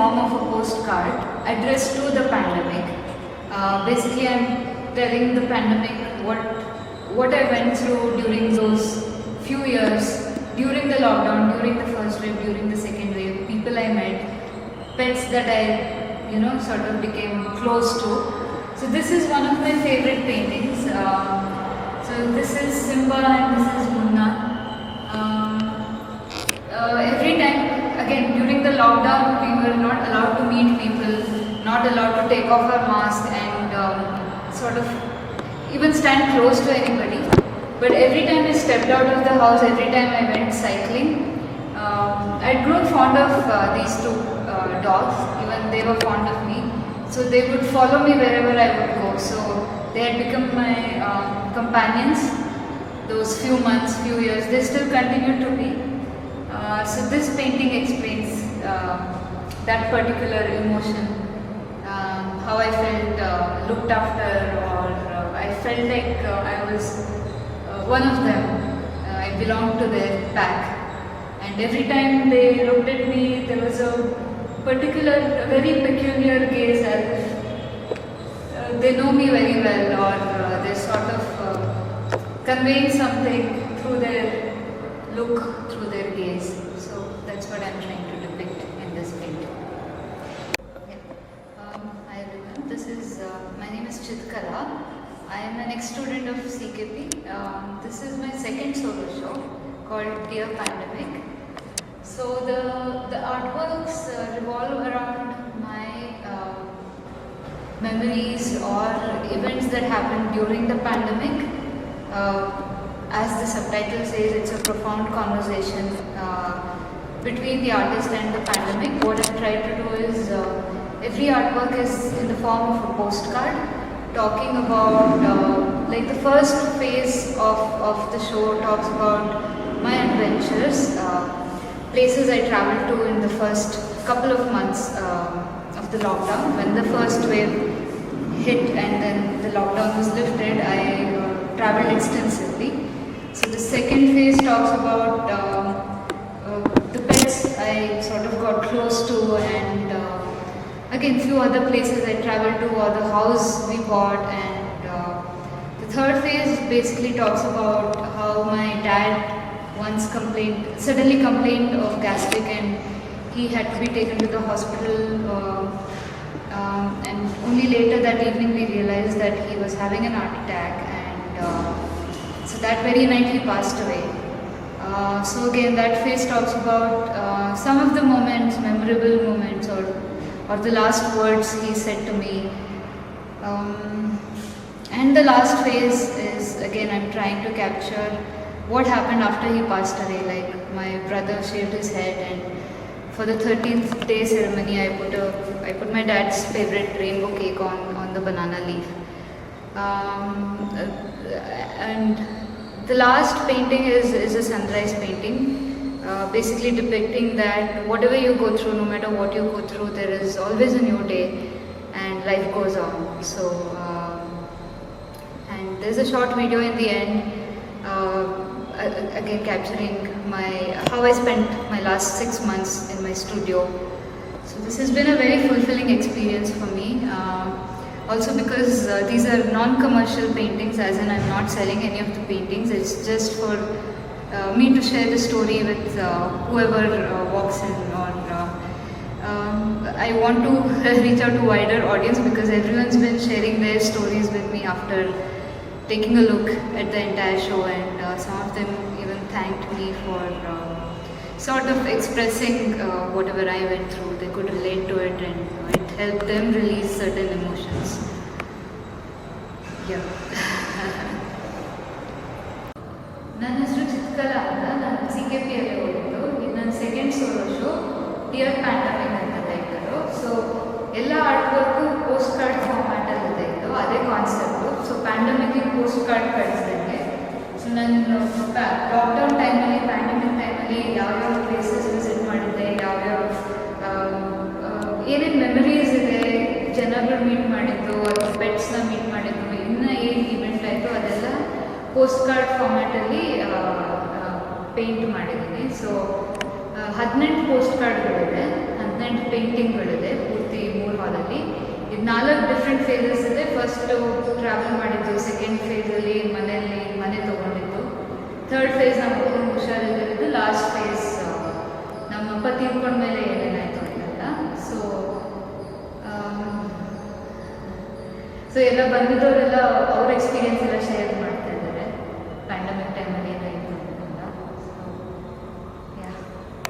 form of a postcard addressed to the pandemic. Basically, I'm telling the pandemic what I went through during those few years, during the lockdown, during the first wave, during the second wave, people I met, pets that I sort of became close to. So this is one of my favorite paintings. So this is Simba and this is Munna. Every time, again during the lockdown, we were not allowed to meet people, not allowed to take off our mask and sort of even stand close to anybody. But every time I stepped out of the house, every time I went cycling, I'd grown fond of these two dogs. Even they were fond of me, so they would follow me wherever I would go. So they had become my companions. Those few months, few years, they still continue to be. So this painting explains that particular emotion, how I felt looked after, or I felt like I was one of them. I belonged to their pack, and every time they looked at me, there was a particular, very peculiar gaze, as if they know me very well, or they're sort of conveying something through their look, through their gaze. So that's what I'm trying to depict in this painting. Hi everyone, my name is Chithkala. I am an ex-student of CKP. This is my second solo show called Dear Pandemic. So the artworks revolve around my memories or events that happened during the pandemic. As the subtitle says, it's a profound conversation between the artist and the pandemic. What I've tried to do is, every artwork is in the form of a postcard, talking about, like the first phase of the show talks about my adventures, places I traveled to in the first couple of months of the lockdown. When the first wave hit and then the lockdown was lifted, I traveled extensively. So the second phase talks about the pets I sort of got close to, and again few other places I traveled to, or the house we bought. And the third phase basically talks about how my dad once suddenly complained of gastric, and he had to be taken to the hospital, and only later that evening we realized that he was having an heart attack, and so that very night he passed away. So again that phase talks about some of the moments, memorable moments, or the last words he said to me. And the last phase is, again, I'm trying to capture what happened after he passed away. Like, my brother shaved his head, and for the 13th day ceremony, I put my dad's favorite rainbow cake on the banana leaf. And the last painting is a sunrise painting, basically depicting that whatever you go through, no matter what you go through, there is always a new day and life goes on. So, and there's a short video in the end, again capturing how I spent my last 6 months in my studio. So this has been a very fulfilling experience for me. Also because these are non-commercial paintings, as in I'm not selling any of the paintings. It's just for me to share the story with whoever walks in, or I want to reach out to wider audience, because everyone's been sharing their stories with me after taking a look at the entire show, and some of them even thanked me for sort of expressing whatever I went through. They could relate to it, and it helped them release certain emotions. Yeah. ನನ್ನ ಹೆಸರು ಚಿತ್ಕಲ ಅಂತ. ನಾನು CKP ಅಲ್ಲಿ ಓದಿದ್ದು. ಇದು ನನ್ನ second solo show, dear pandemic ಅಂತ title. So ಎಲ್ಲ ಆರ್ಟ್ ವರ್ಕು ಪೋಸ್ಟ್ ಕಾರ್ಡ್ ಫಾರ್ಮ್ಯಾಟಲ್ಲಿ ಇದೆ. ಇದು ಅದೇ ಕಾನ್ಸೆಪ್ಟು. ಸೊ ಪ್ಯಾಂಡಮಿಕ್ಗೆ ಪೋಸ್ಟ್ ಕಾರ್ಡ್ ಕಳಿಸ್ದಂಗೆ. ಸೊ ನಾನು ಲಾಕ್ಡೌನ್ ಟೈಮಲ್ಲಿ, ಪ್ಯಾಂಡಮಿಕ್ ಟೈಮಲ್ಲಿ ಯಾವ್ಯಾವ ಪ್ಲೇಸಸ್ ವಿಸಿಟ್ ಮಾಡಿದ್ದೆ, ಯಾವ್ಯಾವ ಏನೇನು ಮೆಮರೀಸ್ ಇದೆ, ಜನಗಳು ಮೀಟ್ ಮಾಡಿದ್ದು, ಅಥವಾ ಪೆಟ್ಸ್ನ ಮೀಟ್ ಮಾಡಿದ್ದು, ಇನ್ನು ಏನು ಇವೆಂಟ್ ಆಯಿತು ಅದೆಲ್ಲ ಪೋಸ್ಟ್ ಕಾರ್ಡ್ ಫಾರ್ಮ್ಯಾಟಲ್ಲಿ ಪೇಂಟ್ ಮಾಡಿದ್ದೀನಿ. ಸೊ 18 ಪೋಸ್ಟ್ ಕಾರ್ಡ್ಗಳಿದೆ ನನ್ನ 18 ಪೇಂಟಿಂಗ್ಗಳಿದೆ ಪೂರ್ತಿ 3 ಹಾಲಲ್ಲಿ. ಇದು 4 ಡಿಫ್ರೆಂಟ್ ಫೇಸಸ್ ಇದೆ. ಫಸ್ಟು ಟ್ರಾವೆಲ್ ಮಾಡಿದ್ದು, ಸೆಕೆಂಡ್ ಫೇಸಲ್ಲಿ ಮನೆ ತೊಗೊಂಡಿದ್ದು, ಥರ್ಡ್ ಫೇಸ್ ನಮ್ಮ ಅಪ್ಪನ ಹುಷಾರಿದ್ದು, ಲಾಸ್ಟ್ ಫೇಸ್ ನಮ್ಮಪ್ಪ ತೀರ್ಕೊಂಡ್ಮೇಲೆ ಏನೇನಾಯಿತು ಅಂತೆಲ್ಲ. ಸೊ ಎಲ್ಲ ಬಂದಿದ್ದವರೆಲ್ಲ ಅವ್ರ ಎಕ್ಸ್ಪೀರಿಯನ್ಸ್ ಎಲ್ಲ ಶೇರ್ ಮಾಡ್ತಾ ಇದ್ದಾರೆ, ಪ್ಯಾಂಡಮಿಕ್ ಟೈಮಲ್ಲಿ ಏನಾಯಿತು.